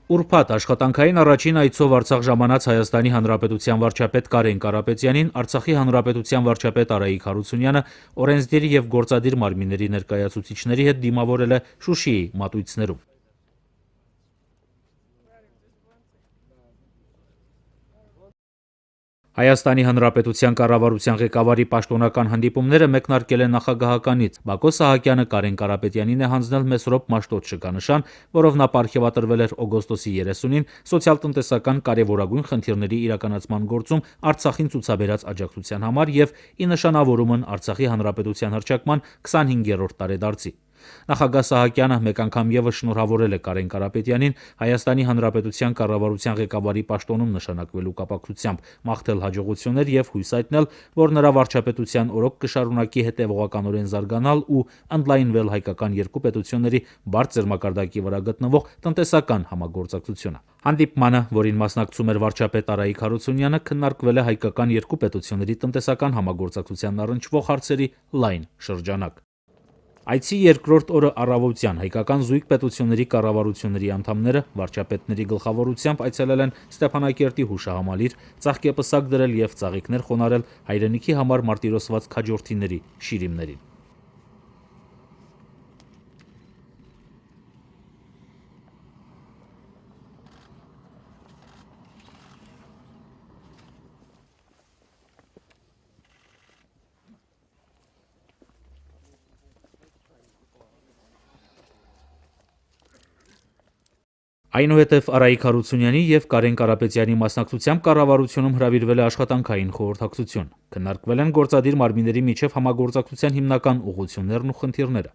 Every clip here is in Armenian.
Ուրբաթ աշխատանքային առաջին այցով Արցախ ժամանած Հայաստանի Հանրապետության վարչապետ Կարեն Կարապետյանին Արցախի Հանրապետության վարչապետ Արայիկ Հարությունյանը օրենսդիր եւ գործադիր մարմինների ներկայացուցիչների հետ դիմավորել է Շուշիի մատույցներում։ Հայաստանի Հանրապետության կառավարության ղեկավարի պաշտոնական հանդիպումները մեկնարկել են նախագահականից։ Բակո Սահակյանը Կարեն Կարապետյանին է հանձնել Մեսրոպ Մաշտոց շքանշան, որով նա պարգևատրվել էր օգոստոսի 30-ին սոցիալ-տնտեսական կարևորագույն խնդիրների իրականացման գործում Արցախին ցուցաբերած աջակցության համար եւ ի նշանավորումն Արցախի Հանրապետության հռչակման 25-րդ տարեդարձի։ Նախագահ Սահակյանը մեկ անգամ եւս շնորհավորել է Կարեն Կարապետյանին Հայաստանի Հանրապետության կառավարության ղեկավարի պաշտոնում նշանակվելու կապակցությամբ, մաղթել հաջողություններ եւ հույս հայտնել, որ նրա վարչապետության օրոք կշարունակի հետեւողականորեն զարգանալ ու ընդլայնվել հայկական երկու պետությունների բարձր մակարդակի վրա գտնվող տնտեսական համագործակցությունը։ Հանդիպմանը, որին մասնակցում էր վարչապետ Արայիկ Հարությունյանը, քննարկվել է հայկական երկու պետությունների տնտեսական համագործակցությանն առնչվող հարցերի լայն շրջանակ։ Այցի երկրորդ օրը առավոտյան հայկական զույգ պետությունների կառավարությունների անդամները վարչապետների գլխավորությամբ այցելել են Ստեփանակերտի հուշահամալիր, ծաղկեպսակ դրել եւ ծաղիկներ խոնարել հայրենիքի համար մարտիրոսված քաջորդիների շիրիմներին։ Այնուհետև Արայիկ Հարությունյանի եւ Կարեն Կարապետյանի մասնակցությամբ կառավարությունում հրավիրվել է աշխատանքային խորհրդակցություն։ Քննարկվել են գործադիր մարմինների միջև համագործակցության հիմնական ուղղություններն ու խնդիրները։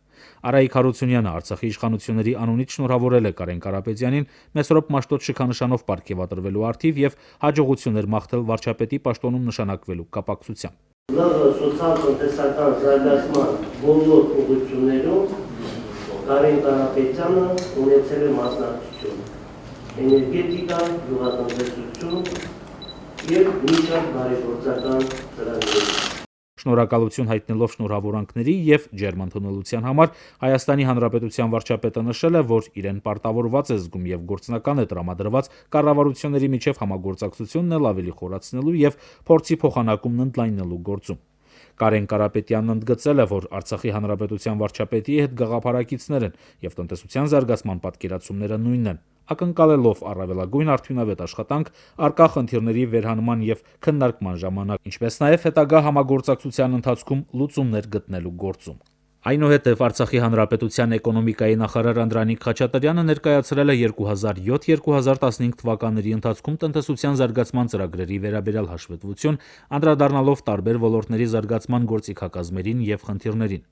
Արայիկ Հարությունյանը Արցախի իշխանությունների անունից շնորհավորել է Կարեն Կարապետյանին Մեսրոպ Մաշտոց շքանշանով պարգևատրվելու արդիվ եւ հաջողություններ մաղթել վարչապետի պաշտոնում նշանակվելու կապակցությամբ։ Սոցիալ-տնտեսական զարգացման բոլոր ուղղություններում Կարեն Կարապետյանը ունեցել է մասնակցություն։ Էներգետիկա, գյուղատնտեսություն եւ մի շարք բարեգործական ծրագրեր։ Շնորհակալություն հայտնելով շնորհավորանքների եւ ջերմ ընդունելության համար Հայաստանի Հանրապետության վարչապետը նշել է, որ իրեն պարտավորված է զգում եւ գործնական է տրամադրված կառավարությունների միջև համագործակցությունն էլ ավելի խորացնելու եւ փորձի փոխանակումն ընդլայնելու գործում։ Կարեն Կարապետյանն ընդգծել է, որ Արցախի Հանրապետության վարչապետի հետ գաղափարակիցներ են եւ տնտեսության զարգացման պատկերացումները նույնն են, ակնկալելով առավելագույն արդյունավետ աշխատանք առկա խնդիրների վերհանման եւ քննարկման ժամանակ, ինչպես նաեւ հետագա համագործակցության ընթացքում լուծումներ գտնելու գործում։ Այնուհետև Արցախի Հանրապետության էկոնոմիկայի նախարար Անդրանիկ Խաչատրյանը ներկայացրել է 2007-2015 թվականների ընթացքում տնտեսության զարգացման ծրագրերի վերաբերյալ հաշվետվություն, անդրադառնալով տարբեր ոլորտների զարգացման գործիքակազմերին եւ խնդիրներին։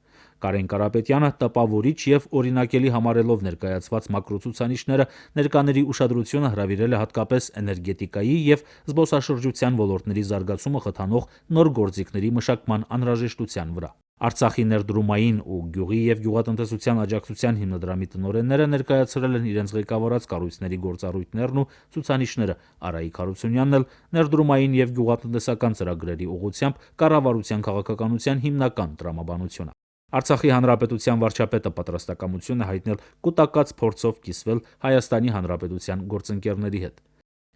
Կարեն Կարապետյանը տպավորիչ եւ օրինակելի համարելով ներկայացված մակրոցուցանիշները ներկաների ուշադրությունը հրավիրել է հատկապես էներգետիկայի եւ զբոսաշրջության ոլորտների զարգացումը խթանող նոր գործիքների մշակման անհրաժեշտության վրա։ Արցախի ներդրումային ու գյուղի եւ գյուղատնտեսության աջակցության հիմնադրամի տնօրենները ներկայացրել են իրենց ղեկավարած կառույցների գործառույթներն ու ցուցանիշները։ Արայիկ Հարությունյանն էլ ներդրումային եւ գյուղատնտեսական ծրագրերի ուղղությամբ կառավարության քաղաքականության հիմնական տրամաբանությունը։ Արցախի Հանրապետության վարչապետը պատրաստակամություն է հայտնել կուտակած փորձով կիսվել Հայաստանի Հանրապետության գործընկերների հետ։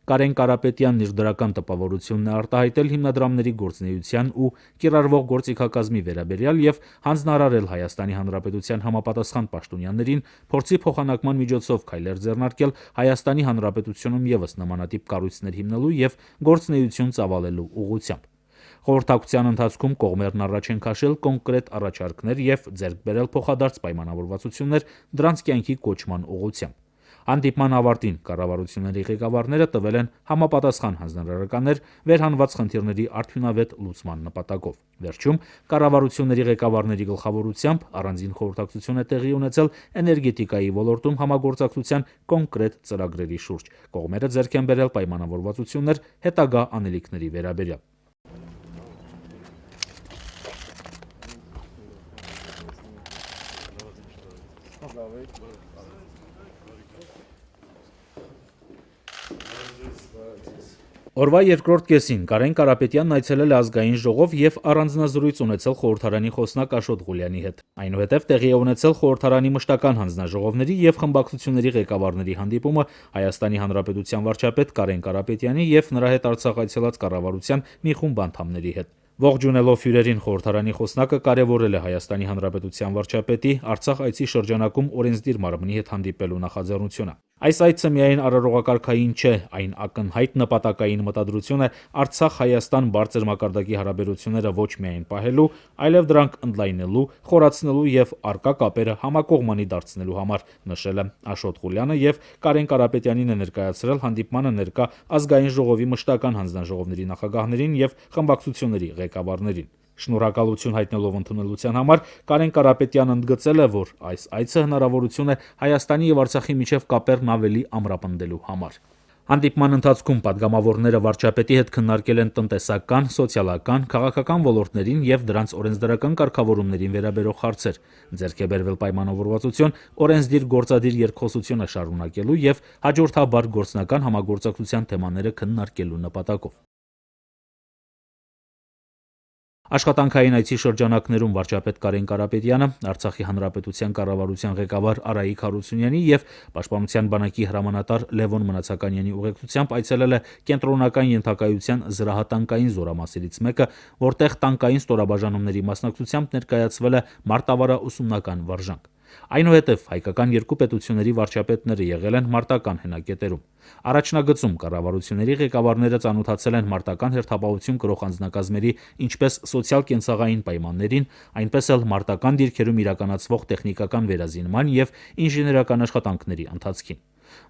Կարեն Կարապետյանն իր դրական տպավորությունն է արտահայտել հիմնադրամների գործունեության ու կիրառվող գործիքակազմի վերաբերյալ եւ հանձնարարել Հայաստանի Հանրապետության համապատասխան պաշտոնյաներին փորձի փոխանակման միջոցով քայլեր ձեռնարկել Հայաստանի Հանրապետությունում եւս նմանատիպ կառույցներ հիմնելու եւ գործունեություն ծավալելու ուղղությամբ։ Խորհրդակցության ընթացքում կողմերն առաջ են քաշել կոնկրետ առաջարկներ եւ ձեռք բերել փոխադարձ պայմանավորվածություններ դրանց կյանքի կոչման ուղղությամբ։ Հանդիպման ավարտին կառավարությունների ղեկավարները տվել են համապատասխան հանձնարարականներ վերհանված խնդիրների արդյունավետ լուծման նպատակով։ Վերջում կառավարությունների ղեկավարների գլխավորությամբ առանձին խորհրդակցություն է տեղի ունեցել էներգետիկայի ոլորտում համագործակցության կոնկրետ ծրագրերի շուրջ։ Կողմերը ձեռք են բերել պայմանավորվածություններ հետագա անելիքների վերաբերյալ։ Օրվա երկրորդ կեսին Կարեն Կարապետյանն այցելել է ազգային ժողով եւ առանձնազրույց ունեցել խորհրդարանի խոսնակ Աշոտ Ղուլյանի հետ։ Այնուհետև տեղի է ունեցել խորհրդարանի մշտական հանձնաժողովների եւ խմբակցությունների ղեկավարների հանդիպումը Հայաստանի Հանրապետության վարչապետ Կարեն Կարապետյանի եւ նրա հետ Արցախ այցելած կառավարության մի խումբ անդամների հետ։ Ողջունելով հյուրերին խորհրդարանի խոսնակը կարևորել է Հայաստանի Հանրապետության վարչապետի Արցախ այցի շրջանակում օրենսդիր մարմնի հետ հանդիպելու նախաձեռնությունը։ Այս այցը միայն արարողակարգային չէ, այն ակնհայտ նպատակային մտադրություն է Արցախ-Հայաստան բարձր մակարդակի հարաբերությունները ոչ միայն պահելու, այլև դրանք ընդլայնելու, խորացնելու եւ առկա կապերը համակողմանի դարձնելու համար, նշել է Աշոտ Ղուլյանը եւ Կարեն Կարապետյանին է ներկայացրել հանդիպմանը ներկա ազգային ժողովի մշտական հանձնաժողովների նախագահներին եւ խմբակցությունների ղեկավարներին։ Շնորհակալություն հայտնելով ընդունելության համար Կարեն Կարապետյանը ընդգծել է, որ այս այցը հնարավորություն է Հայաստանի եւ Արցախի միջև կապերն ավելի ամրապնդելու համար։ Հանդիպման ընթացքում падգամավորները վարչապետի հետ քննարկել են տնտեսական, սոցիալական, քաղաքական ոլորտներին եւ դրանց օրենսդրական կարգավորումներին վերաբերող հարցեր։ Ձեռք է բերվել պայմանավորվածություն օրենսդիր գործադիր երկխոսությունը շարունակելու եւ հաջորդաբար գործնական համագործակցության թեմաները քննարկելու նպատակով։ Աշխատանքային այցի շրջանակներում վարչապետ Կարեն Կարապետյանը Արցախի Հանրապետության կառավարության ղեկավար Արայիկ Հարությունյանի եւ Պաշտպանության բանակի հրամանատար Լևոն Մնացականյանի ուղեկցությամբ այցելել է կենտրոնական ենթակայության զրահատանկային զորամասերից մեկը, որտեղ տանկային ստորաբաժանումների մասնակցությամբ ներկայացվել է մարտավարաուսումնական վարժանք։ Այնուհետև հայկական երկու պետությունների վարչապետները եղել են մարտական հենակետերում։ Առաջնագծում կառավարությունների ղեկավարները ծանոթացել են մարտական հերթապահություն կրող անձնակազմերի ինչպես սոցիալ-կենցաղային պայմաններին, այնպես էլ մարտական դիրքերում իրականացվող տեխնիկական վերազինման եւ ինժեներական աշխատանքների ընթացքին։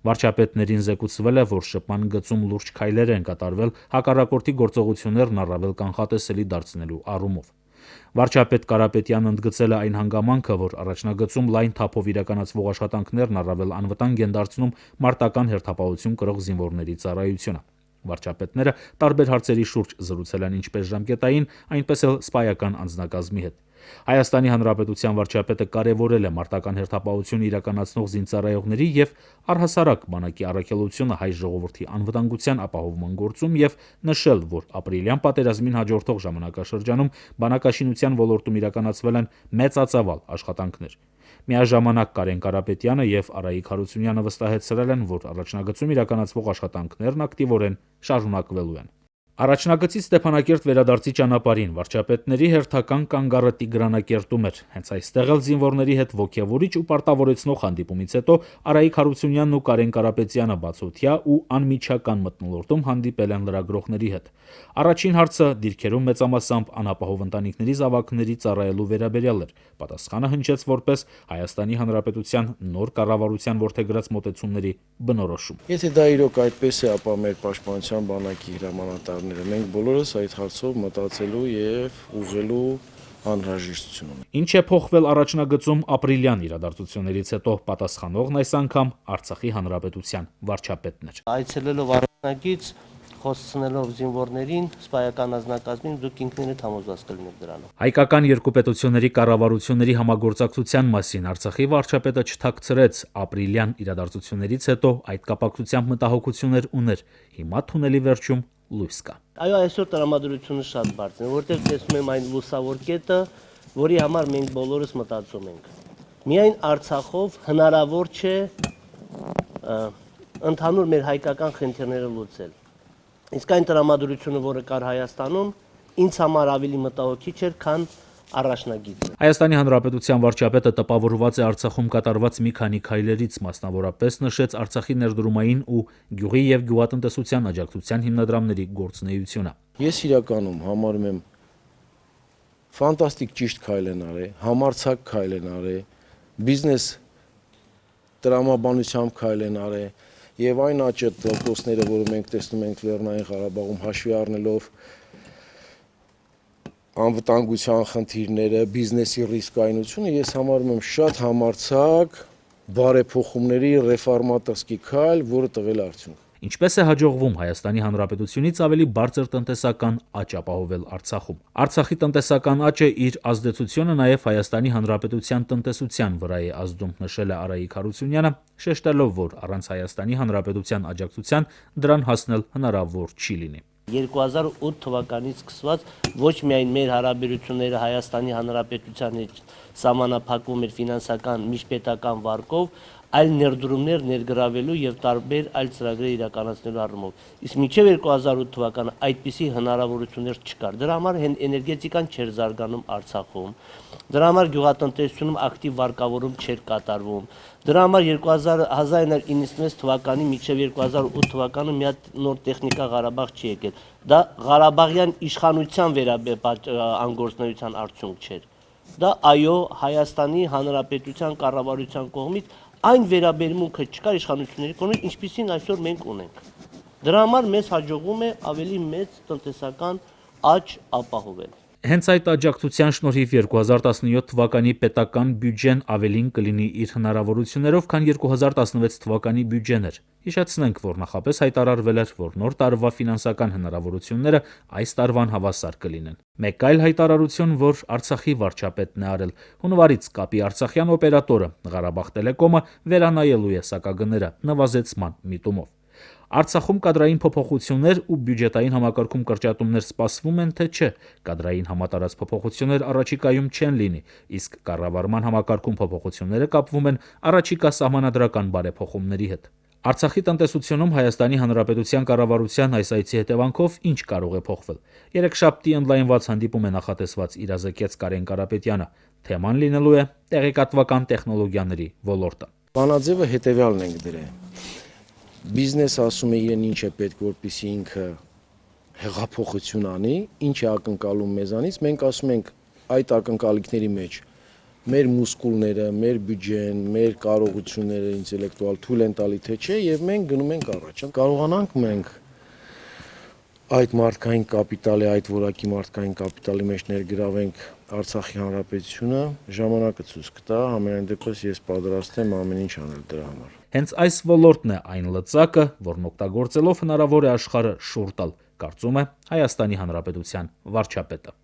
Վարչապետներին զեկուցվել է, որ շփման գծում լուրջ քայլեր են կատարվել հակառակորդի գործողություններն առավել կանխատեսելի դարձնելու առումով։ Վարչապետ Կարապետյանն ընդգծել է այն հանգամանքը, որ առաջնագծում լայն թափով իրականացվող աշխատանքներն առավել անվտանգ են դարձնում մարտական հերթապահություն կրող զինվորների ծառայությունը։ Վարչապետները տարբեր հարցերի շուրջ զրուցել են ինչպես ժամկետային, այնպես էլ սպայական անձնակազմի հետ։ Հայաստանի Հանրապետության վարչապետը կարևորել է մարտական հերթապահություն իրականացնող զինծառայողների եւ առհասարակ բանակի առաքելությունը հայ ժողովրդի անվտանգության ապահովման գործում եւ նշել, որ ապրիլյան պատերազմին հաջորդող ժամանակաշրջանում բանակաշինության ոլորտում իրականացվել են մեծածավալ աշխատանքներ։ Միաժամանակ Կարեն Կարապետյանը եւ Արայիկ Հարությունյանը վստահեցրել են, որ առաջնագծում իրականացվող աշխատանքներն ակտիվորեն շարունակվելու են։ Առաջնագծից Ստեփանակերտ վերադարձի ճանապարհին վարչապետների հերթական կանգառը Տիգրանակերտում էր։ Հենց այստեղ էլ զինվորների հետ ոգևորիչ ու պարտավորեցնող հանդիպումից հետո Արայիկ Հարությունյանն ու Կարեն Կարապետյանը բացօթյա ու անմիջական մթնոլորտում հանդիպել են լրագրողների հետ։ Առաջին հարցը դիրքերում մեծամասամբ անապահով ընտանիքների զավակների ծառայելու վերաբերյալ էր։ Պատասխանը հնչեց որպես Հայաստանի Հանրապետության նոր կառավարության որդեգրած մոտեցումների բնորոշում։ Եթե դա իրոք այդպես է, ապա մեր պաշտպանության բանակի հրամանատարները մենք բոլորս այդ հարցով մտածելու եւ ուղղելու անհրաժեշտություն ունենք։ Ինչ է փոխվել առաջնագծում ապրիլյան իրադարձություններից հետո, պատասխանողն այս անգամ Արցախի Հանրապետության վարչապետն էր։ Այցելելով առաջնագիծ, խոսցնելով զինվորներին, սպայական անձնակազմին, դուք ինքներդ համոզված կլինեք դրանով։ Հայկական երկու պետությունների կառավարությունների համագործակցության մասին Արցախի վարչապետը չթաքցրեց ապրիլյան իրադարձություններից հետո այդ կապակցությամբ մտահոգություններ ուներ։ Հիմա թունելի վերջում լույս կա։ Այո, այսօր տրամադրությունը շատ բարձր է, որտեղ տեսնում եմ այն լուսավոր կետը, որի համար մենք բոլորս մտածում ենք։ Միայն Արցախով հնարավոր չէ ընդհանուր մեր հայկական խնդիրները լուծել։ Իսկ այն տրամադրությունը, որը կար Հայաստանում, ինձ համար ավելի մտահոգիչ էր, քան առաջնագիծը։ Հայաստանի Հանրապետության վարչապետը տպավորված է Արցախում կատարված մի քանի քայլերից, մասնավորապես նշեց Արցախի ներդրումային ու գյուղի եւ գյուղատնտեսության աջակցության հիմնադրամների գործունեությունը։ Ես իրականում համարում եմ ֆանտաստիկ ճիշտ քայլ են արել, համարձակ քայլ են արել, բիզնես տրամաբանությամբ քայլ են արել եւ այն աճը տոկոսները, որը մենք տեսնում ենք Լեռնային Ղարաբաղում, հաշվի առնելով անվտանգության խնդիրները, բիզնեսի ռիսկայնությունը, ես համարում եմ շատ համարձակ բարեփոխումների ռեֆորմատորսկի քայլ, որը տվել արդյունք։ Ինչպես է հաջողվում Հայաստանի Հանրապետությունից ավելի բարձր տնտեսական աճ ապահովել Արցախում։ Արցախի տնտեսական աճը իր ազդեցությունը նաև Հայաստանի Հանրապետության տնտեսության վրա է ազդում, նշել է Արայիկ Հարությունյանը, շեշտելով, որ առանց Հայաստանի Հանրապետության աջակցության դրան հասնել հնարավոր չի լինի։ 2008 թվականից սկսված ոչ միայն մեր հարաբերությունները Հայաստանի Հանրապետության հետ սահմանափակվում էր ֆինանսական միջպետական վարկով, այլ ներդրումներ ներգրավելու եւ տարբեր այլ ծրագրեր իրականացնելու առումով։ Իսկ մինչև 2008 թվականը այդպիսի հնարավորություններ չկար։ Դրա համար էներգետիկան չէր զարգանում Արցախում։ Դրա համար գյուղատնտեսությունում ակտիվ վարկավորում չէր կատարվում։ Դրա համար 1996 թվականի մինչև 2008 թվականը մի հատ նոր տեխնիկա Ղարաբաղ չի եկել։ Դա Ղարաբաղյան իշխանության անգործնության արդյունք չէր։ Դա այո Հայաստանի Հանրապետության կառավարության կողմից այն վերաբերմունքը չկար իշխանությունների կողմից, ինչպիսին այսօր մենք ունենք։ Դրա համար մեզ հաջողվում է ավելի մեծ տնտեսական աճ ապահովել։ Հենց այդ աջակցության շնորհիվ 2017 թվականի պետական բյուջեն ավելին կլինի իր հնարավորություններով, քան 2016 թվականի բյուջեն էր։ Հիշեցնենք, որ նախապես հայտարարվել էր, որ նոր տարվա ֆինանսական հնարավորությունները այս տարվան հավասար կլինեն։ Մեկ այլ հայտարարություն, որ Արցախի վարչապետն է արել, հունվարից կապի արցախյան օպերատորը Ղարաբաղ Տելեկոմը վերանայելու է սակագները նվազեցման միտումով։ Արցախում կադրային փոփոխություններ ու բյուջետային համակարգում կրճատումներ սպասվում են, թե չէ։ Կադրային համատարած փոփոխություններ առաջիկայում չեն լինի, իսկ կառավարման համակարգում փոփոխությունները կապվում են առաջիկա սահմանադրական բարեփոխումների հետ։ Արցախի տնտեսությունում Հայաստանի Հանրապետության կառավարության այս այցի հետևանքով ինչ կարող է փոխվել։ Երեքշաբթի օնլայնված հանդիպում է նախատեսված, իրազեկեց Կարեն Կարապետյանը։ Թեման լինելու է տեղեկատվական տեխնոլոգիաների ոլորտը։ Բանաձևը հետևյալն ենք դրել։ Բիզնեսը ասում է իրեն ինչ է պետք, որպեսզի ինքը հեղափոխություն անի, ինչ է ակնկալում մեզանից, մենք ասում ենք այդ ակնկալիքների մեջ մեր մուսկուլները, մեր բյուջեն, մեր կարողությունները ինտելեկտուալ թույլ են տալի թե չէ, եւ մենք գնում ենք առաջ։ Կարողանանք մենք այդ մարդկային կապիտալի, այդ որակի մարդկային կապիտալի մեջ ներգրավենք Արցախի Հանրապետությունը, ժամանակը ցույց կտա, ամենայն դեպս ես պատրաստ եմ ամեն ինչ անել դրա համար։ Հենց այս ոլորտն է այն լծակը, որն օգտագործելով հնարավոր է աշխարհը շուռ տալ, կարծում է Հայաստանի Հանրապետության վարչապետը։